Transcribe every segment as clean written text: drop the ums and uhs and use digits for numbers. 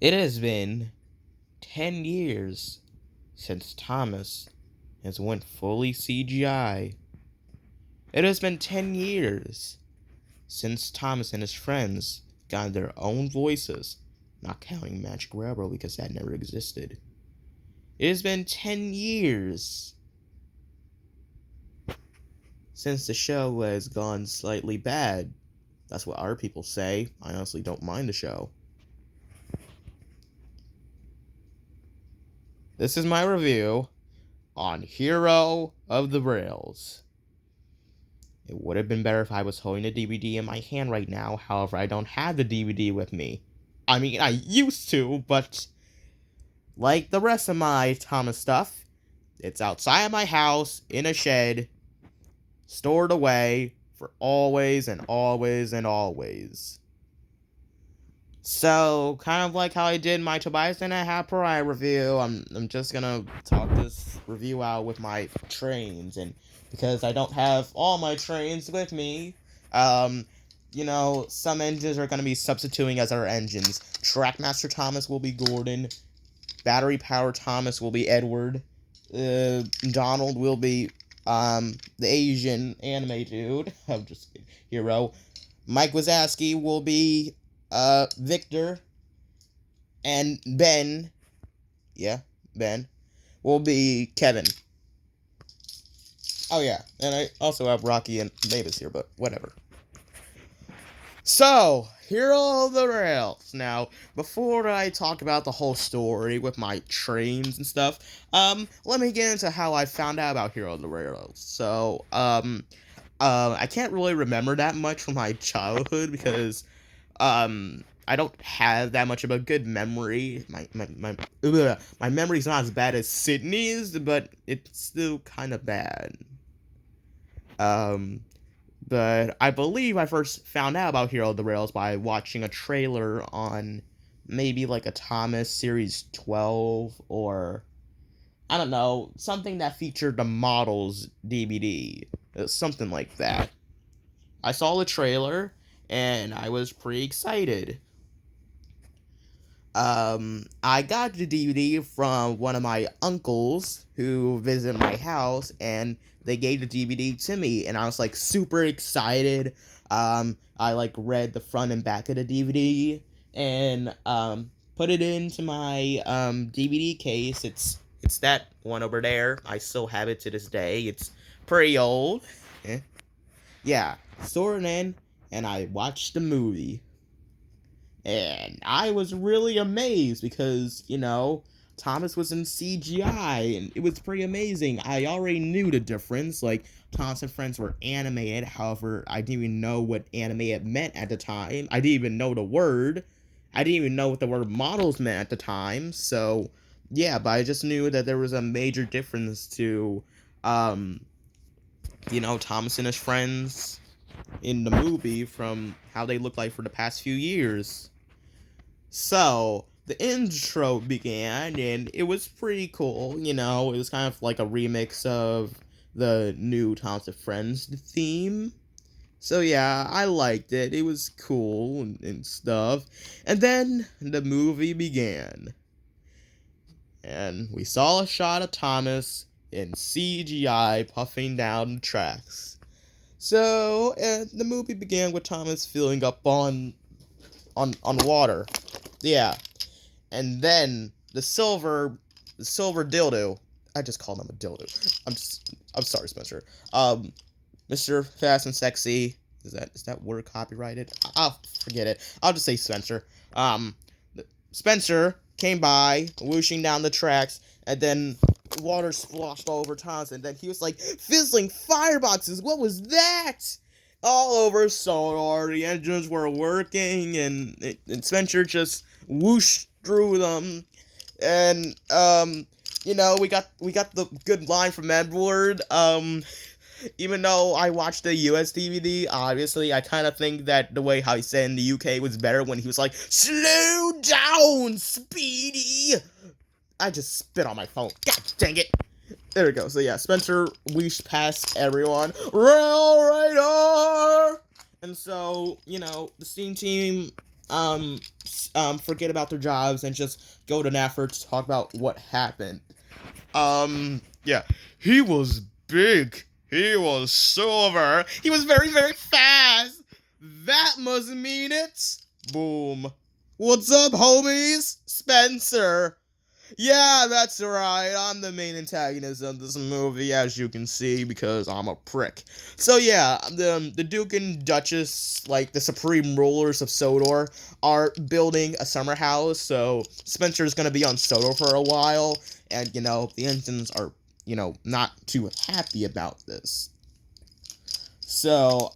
It has been 10 years since Thomas has went fully CGI. It has been 10 years since Thomas and his friends got their own voices, not counting Magic Railroad because that never existed. It has been 10 years since the show has gone slightly bad. That's what our people say. I honestly don't mind the show. This is my review on Hero of the Rails. It would have been better if I was holding a DVD in my hand right now, however, I don't have the DVD with me. I mean, I used to, but like the rest of my Thomas stuff, it's outside my house, in a shed, stored away for always and always and always. So, kind of like how I did my Tobias and a half pariah review, I'm just gonna talk this review out with my trains, and because I don't have all my trains with me, some engines are gonna be substituting as our engines. Trackmaster Thomas will be Gordon, Battery Power Thomas will be Edward, Donald will be, the Asian anime dude, I'm just kidding, Hero, Mike Wazowski will be, Victor, and Ben will be Kevin. Oh yeah, and I also have Rocky and Mavis here, but whatever. So, Hero of the Rails. Now, before I talk about the whole story with my trains and stuff, let me get into how I found out about Hero of the Rails. So, I can't really remember that much from my childhood because, I don't have that much of a good memory. My memory's not as bad as Sydney's, but it's still kind of bad. But I believe I first found out about Hero of the Rails by watching a trailer on maybe like a Thomas Series 12 or I don't know, something that featured the Models DVD. Something like that. I saw the trailer and I was pretty excited. I got the DVD from one of my uncles who visited my house, and they gave the DVD to me, and I was, like, super excited. I, like, read the front and back of the DVD, and, put it into my, DVD case. It's that one over there. I still have it to this day. It's pretty old. Yeah, stored it in, and I watched the movie. And I was really amazed because, Thomas was in CGI, and it was pretty amazing. I already knew the difference. Like, Thomas and Friends were animated, however, I didn't even know what animated meant at the time. I didn't even know the word. I didn't even know what the word models meant at the time. So, yeah, but I just knew that there was a major difference to, Thomas and his friends in the movie from how they look like for the past few years. So, the intro began, and it was pretty cool, it was kind of like a remix of the new Thomas and Friends theme. So yeah, I liked it, it was cool and stuff. And then, the movie began. And we saw a shot of Thomas in CGI puffing down the tracks. So, the movie began with Thomas filling up on water. Yeah. And then the silver dildo. I just called him a dildo. I'm sorry, Spencer. Mr. Fast and Sexy. Is that word copyrighted? I'll forget it. I'll just say Spencer. Spencer came by, whooshing down the tracks, and then water splashed all over Thomas, and then he was like, fizzling fireboxes, what was that? All over Sonar, the engines were working, and Spencer just whooshed through them, and, we got the good line from Edward. Even though I watched the US DVD, obviously, I kind of think that the way how he said in the UK was better when he was like, slow down, Speedy! I just spit on my phone. God dang it! There we go. So yeah, Spencer whooshed past everyone. Rail Raider! And so, the steam team forget about their jobs and just go to NAFR to talk about what happened. Yeah, he was big. He was silver. He was very, very fast. That must mean it. Boom. What's up, homies? Spencer. Yeah, that's right. I'm the main antagonist of this movie, as you can see, because I'm a prick. So yeah, the Duke and Duchess, like the supreme rulers of Sodor, are building a summer house. So Spencer's gonna be on Sodor for a while, and the engines are not too happy about this. So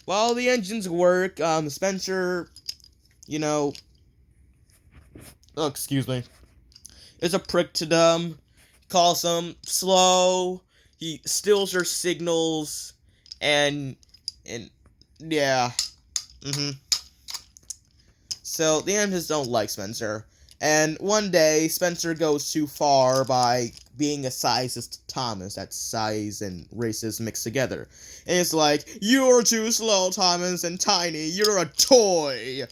while the engines work, Spencer, you know, oh, excuse me, is a prick to them, calls them slow, he steals their signals, and yeah, So the engines don't like Spencer, and one day Spencer goes too far by being a sizist Thomas. That's size and races mixed together. And it's like, you're too slow, Thomas, and tiny, you're a toy!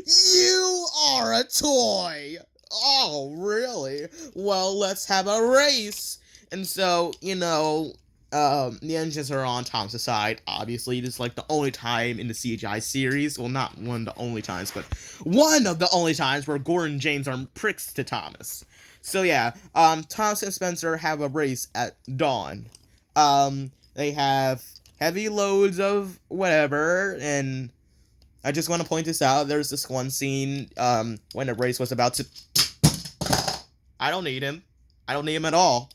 You are a toy! Oh, really? Well, let's have a race. And so, the engines are on Thomas' side. Obviously, this is like the only time in the CGI series. Well, not one of the only times, but one of the only times where Gordon and James are pricks to Thomas. So yeah, Thomas and Spencer have a race at dawn. They have heavy loads of whatever, and I just want to point this out. There's this one scene, when the race was about to... I don't need him. I don't need him at all.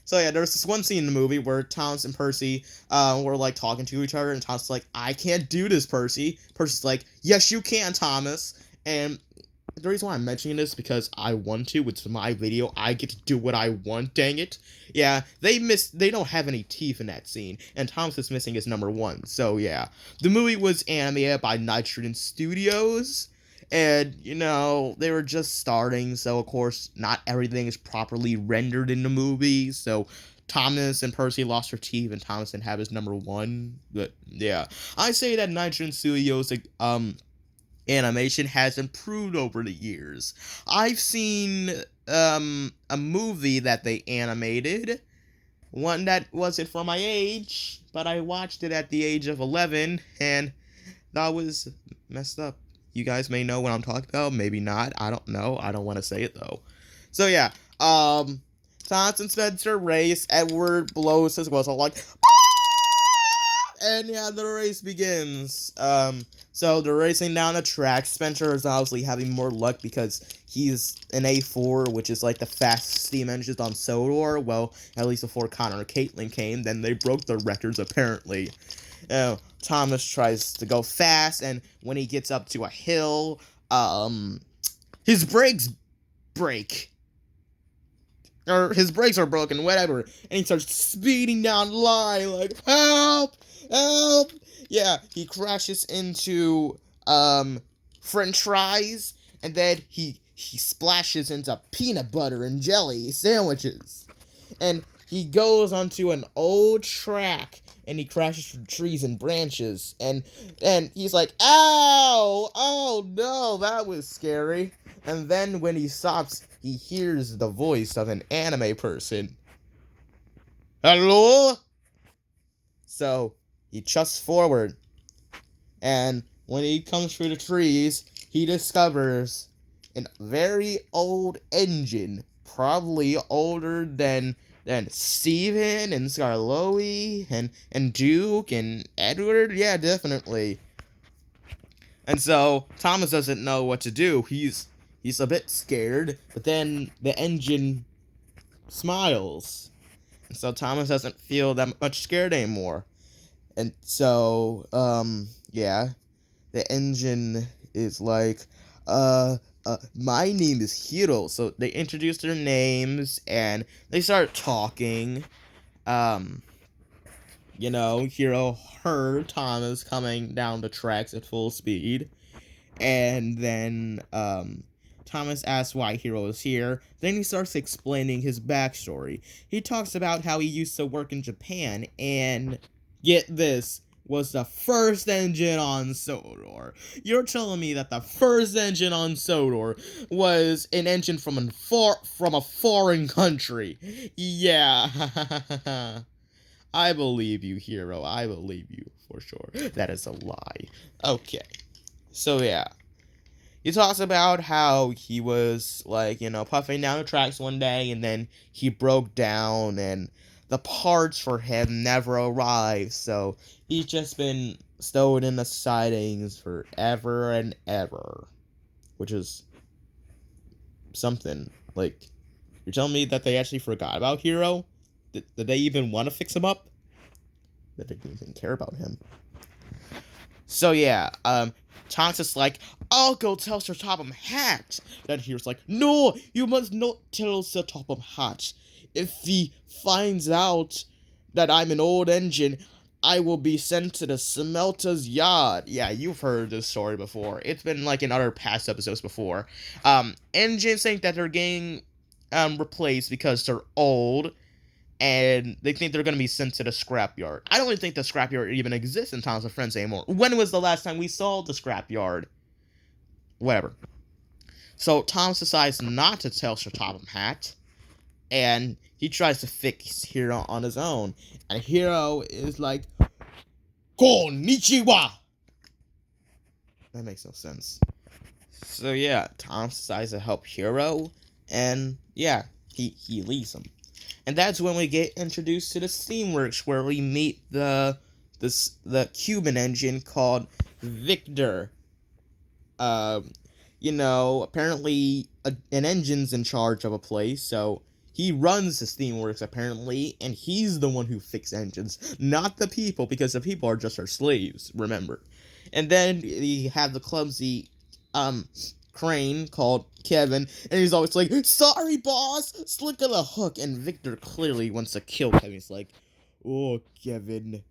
So yeah, there's this one scene in the movie where Thomas and Percy, were like talking to each other, and Thomas is like, I can't do this, Percy. Percy's like, yes, you can, Thomas. And the reason why I'm mentioning this is because I want to. It's my video. I get to do what I want, dang it. Yeah, they don't have any teeth in that scene, and Thomas is missing his number one. So yeah, the movie was animated by Nitrogen Studios, and they were just starting, so of course not everything is properly rendered in the movie. So Thomas and Percy lost their teeth, and Thomas didn't have his number one. But yeah, I say that Nitrogen Studios animation has improved over the years. I've seen a movie that they animated, one that wasn't for my age, but I watched it at the age of 11, and that was messed up. You guys may know what I'm talking about, maybe not. I don't know. I don't want to say it though. So yeah, Thomas and Spencer race. Edward blows his whistle like, and yeah, the race begins. So they're racing down the track. Spencer is obviously having more luck because he's an A4, which is like the fastest steam engines on Sodor. Well, at least before Connor and Caitlin came, then they broke the records apparently. Thomas tries to go fast, and when he gets up to a hill, his brakes break. Or his brakes are broken, whatever. And he starts speeding down the line, like, help! Help! Yeah, he crashes into, French fries, and then he splashes into peanut butter and jelly sandwiches. And he goes onto an old track, and he crashes through trees and branches, and he's like, ow! Oh no, that was scary. And then when he stops, he hears the voice of an anime person. Hello? So he chucks forward, and when he comes through the trees, he discovers a very old engine, probably older than Steven and Scarloey and Duke and Edward. Yeah, definitely. And so Thomas doesn't know what to do. He's a bit scared, but then the engine smiles. And so Thomas doesn't feel that much scared anymore. And so, yeah, the engine is like, my name is Hiro. So they introduce their names, and they start talking. Hiro heard Thomas coming down the tracks at full speed. And then, Thomas asks why Hiro is here. Then he starts explaining his backstory. He talks about how he used to work in Japan, and get this, was the first engine on Sodor. You're telling me that the first engine on Sodor was an engine from a foreign country? Yeah. I believe you, Hiro. I believe you for sure. That is a lie. Okay. So yeah. He talks about how he was, like, puffing down the tracks one day, and then he broke down, and the parts for him never arrived, so he's just been stowed in the sidings forever and ever. Which is something. Like, you're telling me that they actually forgot about Hiro? Did they even want to fix him up? That they didn't even care about him. So yeah, Thomas is like, I'll go tell Sir Topham Hatt. Then Hero's like, no, you must not tell Sir Topham Hatt. If he finds out that I'm an old engine, I will be sent to the smelter's yard. Yeah, you've heard this story before. It's been like in other past episodes before. Engines think that they're getting replaced because they're old, and they think they're going to be sent to the scrapyard. I don't even think the scrapyard even exists in Thomas and Friends anymore. When was the last time we saw the scrapyard? Whatever. So Thomas decides not to tell Sir Topham Hatt, and he tries to fix Hiro on his own. And Hiro is like, Konnichiwa! That makes no sense. So yeah, Thomas decides to help Hiro, and yeah, he leaves him. And that's when we get introduced to the steamworks, where we meet the Cuban engine called Victor. Apparently an engine's in charge of a place, so he runs the steamworks apparently, and he's the one who fixes engines, not the people, because the people are just our slaves, remember. And then you have the clumsy crane called Kevin, and he's always like, sorry boss, slick of the hook, and Victor clearly wants to kill Kevin. He's like, oh Kevin,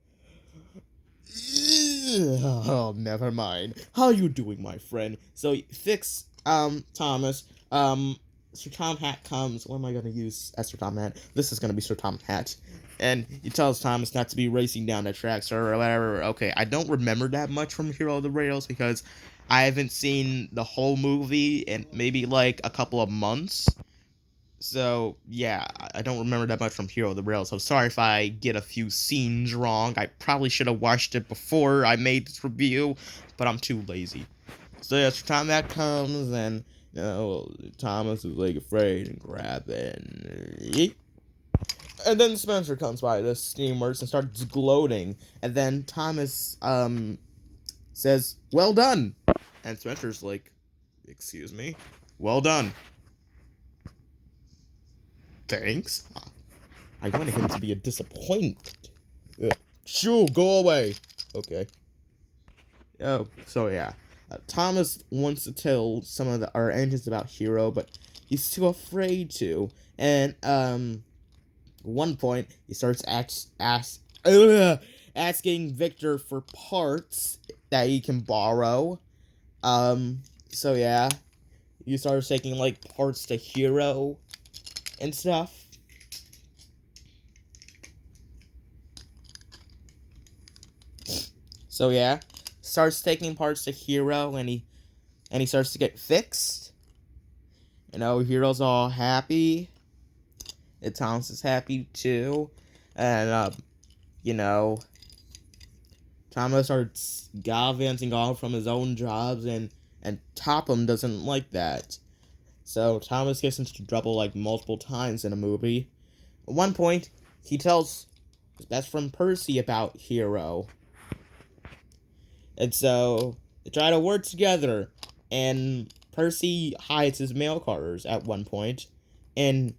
oh never mind, how you doing my friend? So fix Thomas. Sir Tom Hat comes. What am I gonna use as Sir Tom Hat? This is gonna be Sir Tom Hat. And he tells Thomas not to be racing down the tracks or whatever. Okay, I don't remember that much from Hero of the Rails because I haven't seen the whole movie in maybe like a couple of months. So, yeah, I don't remember that much from Hero of the Rails. So sorry if I get a few scenes wrong. I probably should have watched it before I made this review, but I'm too lazy. So yeah, time that comes, and Thomas is like afraid and grabbing. And then Spencer comes by the steamworks and starts gloating. And then Thomas says, well done. And Spencer's like, excuse me? Well done. Thanks. I wanted him to be a disappointment. Shoo, go away. Okay. Oh, so yeah. Thomas wants to tell some of our engines about Hiro, but he's too afraid to. And, one point, he starts asking Victor for parts that he can borrow. So yeah. He starts taking, like, parts to Hiro and stuff. So yeah. Starts taking parts to Hiro, and he starts to get fixed. Hiro's all happy. And Thomas is happy too. And Thomas starts gallivanting off from his own jobs, and Topham doesn't like that. So Thomas gets into trouble like multiple times in a movie. At one point, he tells his best friend Percy about Hiro. And so they try to work together, and Percy hides his mail cards at one point, and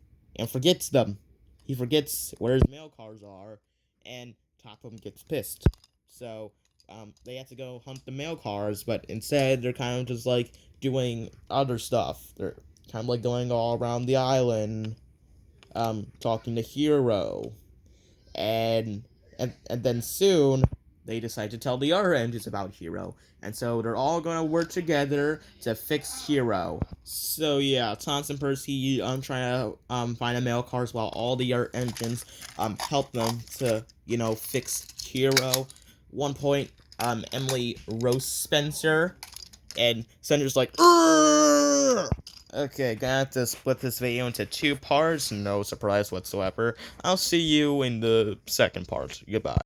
forgets them. He forgets where his mail cards are, and Topham gets pissed. So they have to go hunt the mail cards, but instead they're kind of just like doing other stuff. They're kind of like going all around the island, talking to Hiro, and then soon they decide to tell the other engines about Hiro. And so they're all going to work together to fix Hiro. So yeah, Thomas and Percy trying to find the mail cars while all the other engines help them to, fix Hiro. one point, Emily roasts Spencer, and Sender's like, "Urgh!" Okay, gonna have to split this video into 2 parts, no surprise whatsoever. I'll see you in the second part. Goodbye.